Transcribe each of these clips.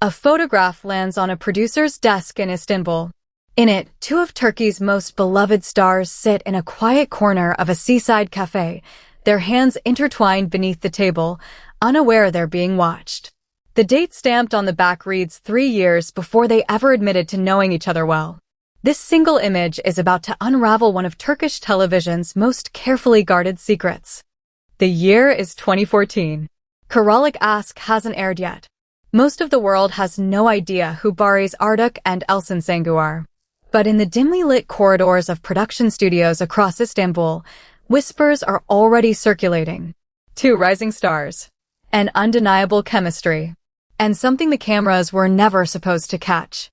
A photograph lands on a producer's desk in Istanbul. In it, two of Turkey's most beloved stars sit in a quiet corner of a seaside cafe, their hands intertwined beneath the table, unaware they're being watched. The date stamped on the back reads 3 years before they ever admitted to knowing each other well. This single image is about to unravel one of Turkish television's most carefully guarded secrets. The year is 2014. Karalık Aşk hasn't aired yet. Most of the world has no idea who Barış Arduç and Elçin Sangu are. But in the dimly lit corridors of production studios across Istanbul, whispers are already circulating. Two rising stars. An undeniable chemistry. And something the cameras were never supposed to catch.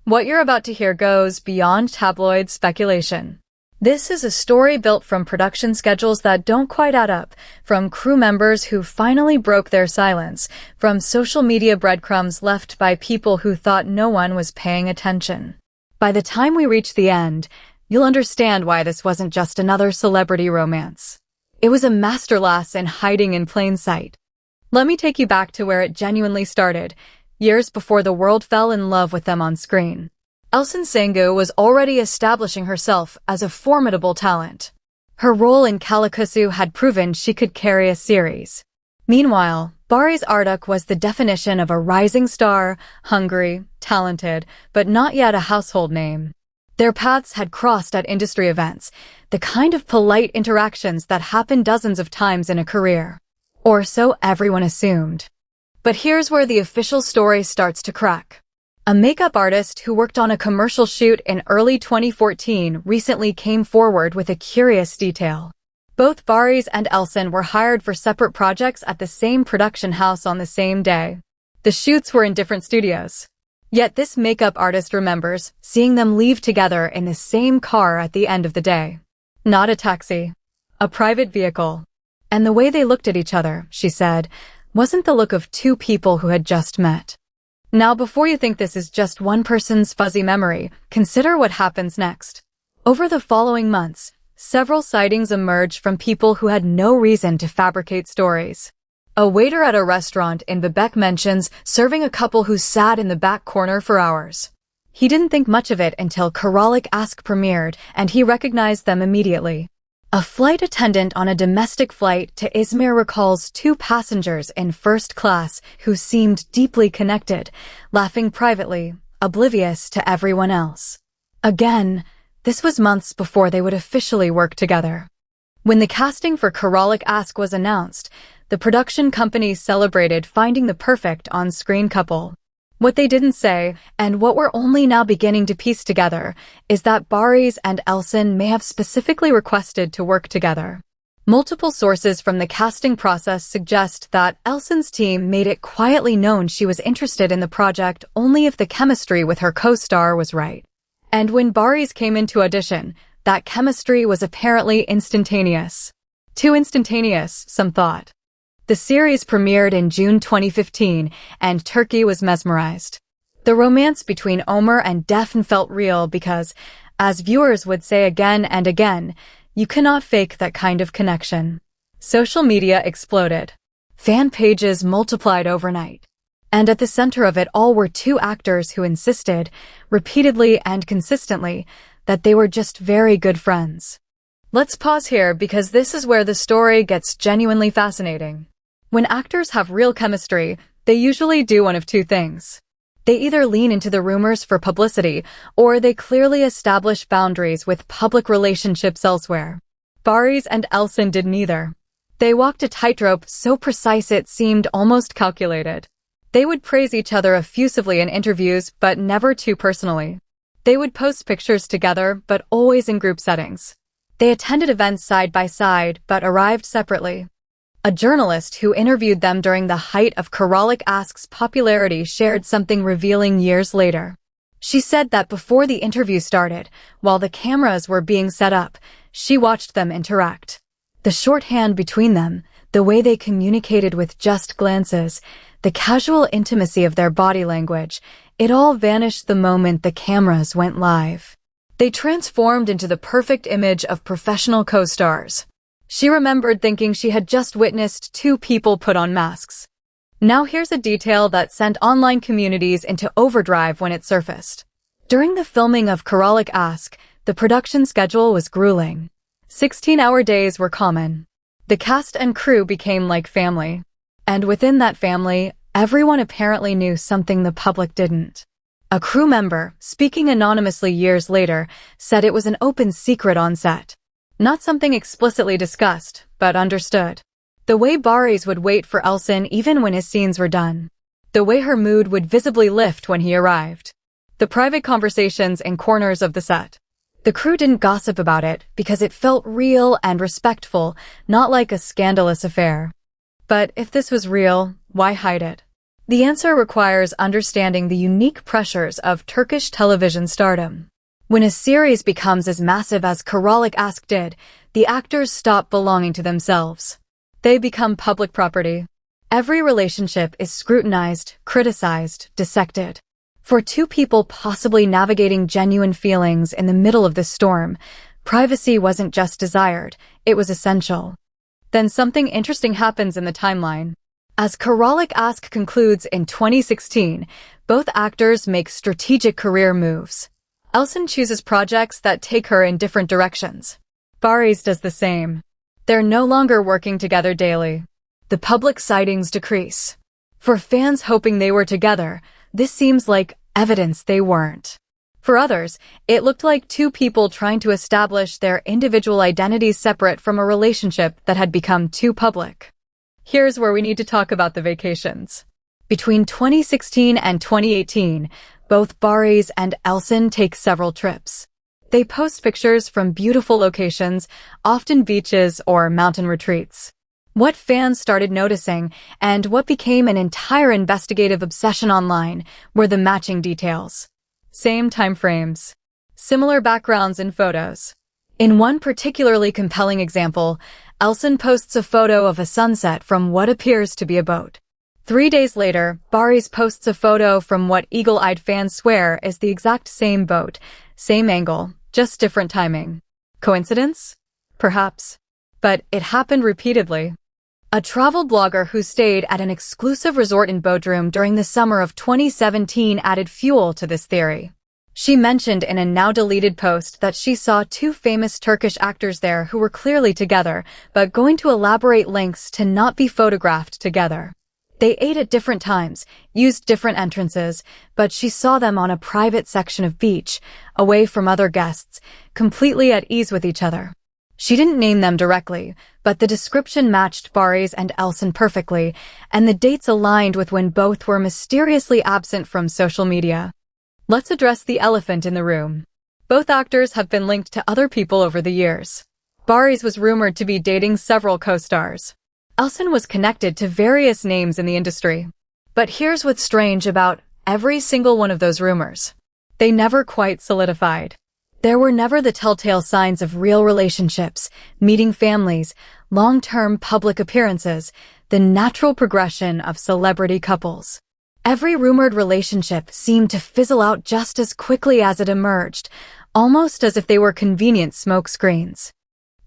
What you're about to hear goes beyond tabloid speculation. This is a story built from production schedules that don't quite add up, from crew members who finally broke their silence, from social media breadcrumbs left by people who thought no one was paying attention. By the time we reach the end, you'll understand why this wasn't just another celebrity romance. It was a masterclass in hiding in plain sight. Let me take you back to where it genuinely started, years before the world fell in love with them on screen. Elçin Sangu was already establishing herself as a formidable talent. Her role in Kalikusu had proven she could carry a series. Meanwhile, Barış Arduç was the definition of a rising star, hungry, talented, but not yet a household name. Their paths had crossed at industry events, the kind of polite interactions that happen dozens of times in a career. Or so everyone assumed. But here's where the official story starts to crack. A makeup artist who worked on a commercial shoot in early 2014 recently came forward with a curious detail. Both Barış and Elçin were hired for separate projects at the same production house on the same day. The shoots were in different studios. Yet this makeup artist remembers seeing them leave together in the same car at the end of the day. Not a taxi. A private vehicle. And the way they looked at each other, she said, wasn't the look of two people who had just met. Now, before you think this is just one person's fuzzy memory, consider what happens next. Over the following months, several sightings emerged from people who had no reason to fabricate stories. A waiter at a restaurant in Bebek mentions serving a couple who sat in the back corner for hours. He didn't think much of it until Karalık Aşk premiered, and he recognized them immediately. A flight attendant on a domestic flight to Izmir recalls two passengers in first class who seemed deeply connected, laughing privately, oblivious to everyone else. Again, this was months before they would officially work together. When the casting for Karalık Aşk was announced, the production company celebrated finding the perfect on-screen couple. What they didn't say, and what we're only now beginning to piece together, is that Barış and Elçin may have specifically requested to work together. Multiple sources from the casting process suggest that Elçin's team made it quietly known she was interested in the project only if the chemistry with her co-star was right. And when Barış came into audition, that chemistry was apparently instantaneous. Too instantaneous, some thought. The series premiered in June 2015, and Turkey was mesmerized. The romance between Ömer and Defne felt real because, as viewers would say again and again, you cannot fake that kind of connection. Social media exploded. Fan pages multiplied overnight. And at the center of it all were two actors who insisted, repeatedly and consistently, that they were just very good friends. Let's pause here because this is where the story gets genuinely fascinating. When actors have real chemistry, they usually do one of two things. They either lean into the rumors for publicity, or they clearly establish boundaries with public relationships elsewhere. Barış and Elçin did neither. They walked a tightrope so precise it seemed almost calculated. They would praise each other effusively in interviews, but never too personally. They would post pictures together, but always in group settings. They attended events side by side, but arrived separately. A journalist who interviewed them during the height of Karalık Aşk's popularity shared something revealing years later. She said that before the interview started, while the cameras were being set up, she watched them interact. The shorthand between them, the way they communicated with just glances, the casual intimacy of their body language, it all vanished the moment the cameras went live. They transformed into the perfect image of professional co-stars. She remembered thinking she had just witnessed two people put on masks. Now here's a detail that sent online communities into overdrive when it surfaced. During the filming of Karalik Ask, the production schedule was grueling. 16-hour days were common. The cast and crew became like family. And within that family, everyone apparently knew something the public didn't. A crew member, speaking anonymously years later, said it was an open secret on set. Not something explicitly discussed, but understood. The way Barış would wait for Elçin even when his scenes were done. The way her mood would visibly lift when he arrived. The private conversations in corners of the set. The crew didn't gossip about it because it felt real and respectful, not like a scandalous affair. But if this was real, why hide it? The answer requires understanding the unique pressures of Turkish television stardom. When a series becomes as massive as Karalik Ask did, the actors stop belonging to themselves. They become public property. Every relationship is scrutinized, criticized, dissected. For two people possibly navigating genuine feelings in the middle of the storm, privacy wasn't just desired, it was essential. Then something interesting happens in the timeline. As Karalik Ask concludes in 2016, both actors make strategic career moves. Elçin chooses projects that take her in different directions. Barış does the same. They're no longer working together daily. The public sightings decrease. For fans hoping they were together, this seems like evidence they weren't. For others, it looked like two people trying to establish their individual identities separate from a relationship that had become too public. Here's where we need to talk about the vacations. Between 2016 and 2018, both Barış and Elçin take several trips. They post pictures from beautiful locations, often beaches or mountain retreats. What fans started noticing, and what became an entire investigative obsession online, were the matching details. Same time frames. Similar backgrounds in photos. In one particularly compelling example, Elçin posts a photo of a sunset from what appears to be a boat. 3 days later, Barış posts a photo from what eagle-eyed fans swear is the exact same boat, same angle, just different timing. Coincidence? Perhaps. But it happened repeatedly. A travel blogger who stayed at an exclusive resort in Bodrum during the summer of 2017 added fuel to this theory. She mentioned in a now-deleted post that she saw two famous Turkish actors there who were clearly together, but going to elaborate lengths to not be photographed together. They ate at different times, used different entrances, but she saw them on a private section of beach, away from other guests, completely at ease with each other. She didn't name them directly, but the description matched Barış and Elçin perfectly, and the dates aligned with when both were mysteriously absent from social media. Let's address the elephant in the room. Both actors have been linked to other people over the years. Barış was rumored to be dating several co-stars. Elçin was connected to various names in the industry. But here's what's strange about every single one of those rumors. They never quite solidified. There were never the telltale signs of real relationships, meeting families, long-term public appearances, the natural progression of celebrity couples. Every rumored relationship seemed to fizzle out just as quickly as it emerged, almost as if they were convenient smokescreens.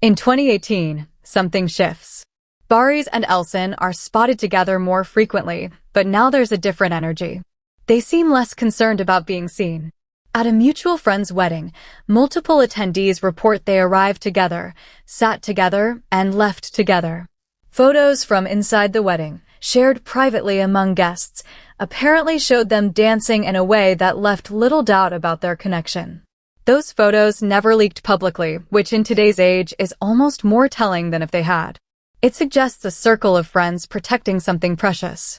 In 2018, something shifts. Barış and Elçin are spotted together more frequently, but now there's a different energy. They seem less concerned about being seen. At a mutual friend's wedding, multiple attendees report they arrived together, sat together, and left together. Photos from inside the wedding, shared privately among guests, apparently showed them dancing in a way that left little doubt about their connection. Those photos never leaked publicly, which in today's age is almost more telling than if they had. It suggests a circle of friends protecting something precious.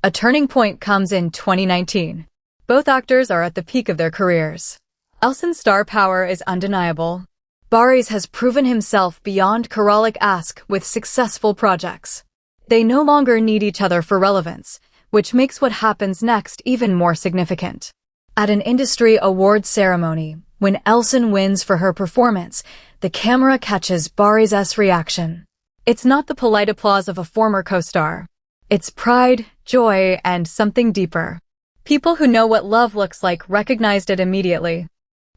A turning point comes in 2019. Both actors are at the peak of their careers. Elçin's star power is undeniable. Barış has proven himself beyond Karalik Ask with successful projects. They no longer need each other for relevance, which makes what happens next even more significant. At an industry awards ceremony, when Elçin wins for her performance, the camera catches Barış's reaction. It's not the polite applause of a former co-star. It's pride, joy, and something deeper. People who know what love looks like recognized it immediately.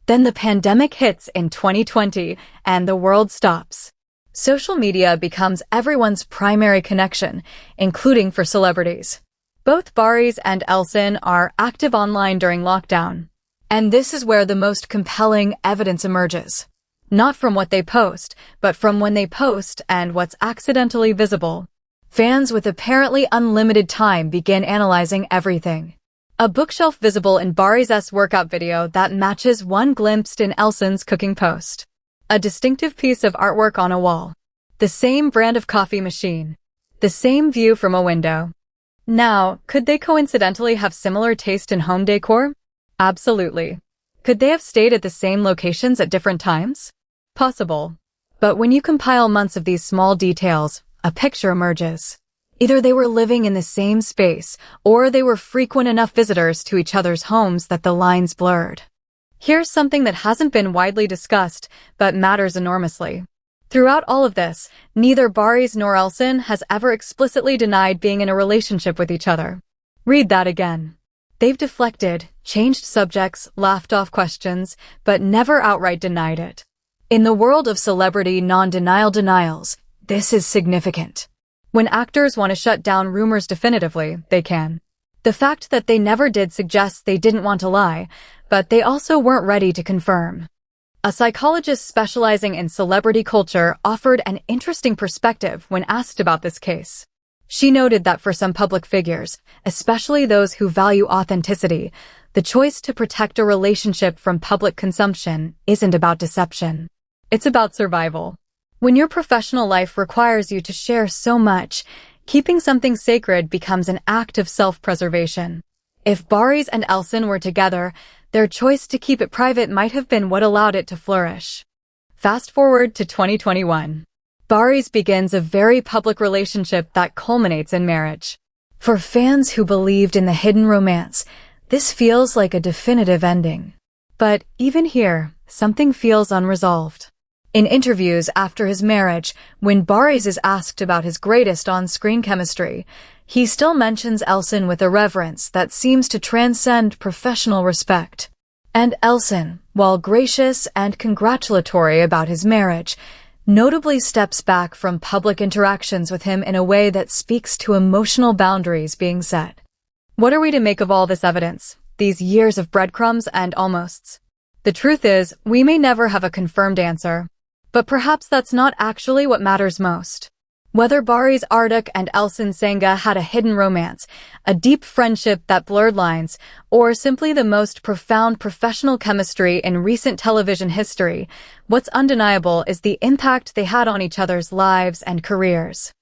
Then the pandemic hits in 2020, and the world stops. Social media becomes everyone's primary connection, including for celebrities. Both Barış and Elçin are active online during lockdown. And this is where the most compelling evidence emerges. Not from what they post, but from when they post and what's accidentally visible. Fans with apparently unlimited time begin analyzing everything. A bookshelf visible in Barış's workout video that matches one glimpsed in Elçin's cooking post. A distinctive piece of artwork on a wall. The same brand of coffee machine. The same view from a window. Now, could they coincidentally have similar taste in home decor? Absolutely. Could they have stayed at the same locations at different times? Possible. But when you compile months of these small details, a picture emerges. Either they were living in the same space, or they were frequent enough visitors to each other's homes that the lines blurred. Here's something that hasn't been widely discussed, but matters enormously. Throughout all of this, neither Barış nor Elçin has ever explicitly denied being in a relationship with each other. Read that again. They've deflected, changed subjects, laughed off questions, but never outright denied it. In the world of celebrity non-denial denials, this is significant. When actors want to shut down rumors definitively, they can. The fact that they never did suggests they didn't want to lie, but they also weren't ready to confirm. A psychologist specializing in celebrity culture offered an interesting perspective when asked about this case. She noted that for some public figures, especially those who value authenticity, the choice to protect a relationship from public consumption isn't about deception. It's about survival. When your professional life requires you to share so much, keeping something sacred becomes an act of self-preservation. If Barış and Elçin were together, their choice to keep it private might have been what allowed it to flourish. Fast forward to 2021. Barış begins a very public relationship that culminates in marriage. For fans who believed in the hidden romance, this feels like a definitive ending. But even here, something feels unresolved. In interviews after his marriage, when Barış is asked about his greatest on-screen chemistry, he still mentions Elçin with a reverence that seems to transcend professional respect. And Elçin, while gracious and congratulatory about his marriage, notably steps back from public interactions with him in a way that speaks to emotional boundaries being set. What are we to make of all this evidence, these years of breadcrumbs and almosts? The truth is, we may never have a confirmed answer. But perhaps that's not actually what matters most. Whether Barış Arduç and Elçin Sangu had a hidden romance, a deep friendship that blurred lines, or simply the most profound professional chemistry in recent television history, what's undeniable is the impact they had on each other's lives and careers.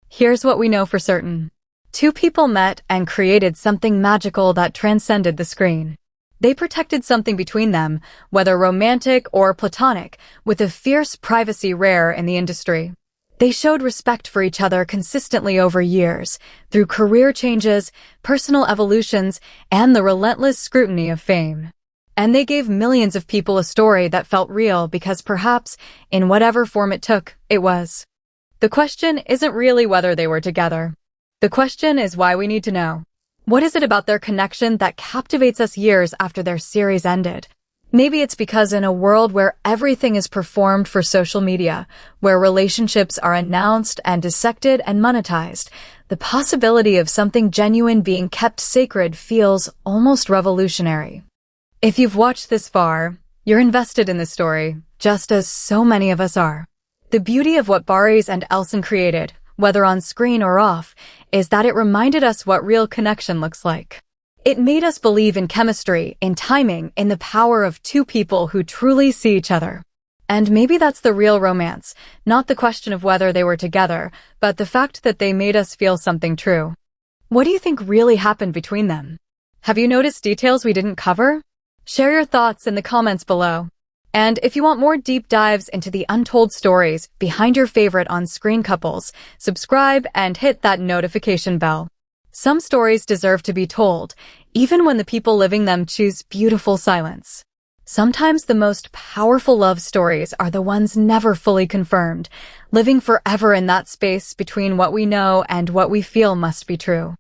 Here's what we know for certain. Two people met and created something magical that transcended the screen. They protected something between them, whether romantic or platonic, with a fierce privacy rare in the industry. They showed respect for each other consistently over years, through career changes, personal evolutions, and the relentless scrutiny of fame. And they gave millions of people a story that felt real because perhaps, in whatever form it took, it was. The question isn't really whether they were together. The question is why we need to know. What is it about their connection that captivates us years after their series ended? Maybe it's because in a world where everything is performed for social media, where relationships are announced and dissected and monetized, the possibility of something genuine being kept sacred feels almost revolutionary. If you've watched this far, you're invested in this story, just as so many of us are. The beauty of what Barış and Elçin created, whether on screen or off, is that it reminded us what real connection looks like. It made us believe in chemistry, in timing, in the power of two people who truly see each other. And maybe that's the real romance, not the question of whether they were together, but the fact that they made us feel something true. What do you think really happened between them? Have you noticed details we didn't cover? Share your thoughts in the comments below. And if you want more deep dives into the untold stories behind your favorite on-screen couples, subscribe and hit that notification bell. Some stories deserve to be told, even when the people living them choose beautiful silence. Sometimes the most powerful love stories are the ones never fully confirmed, living forever in that space between what we know and what we feel must be true.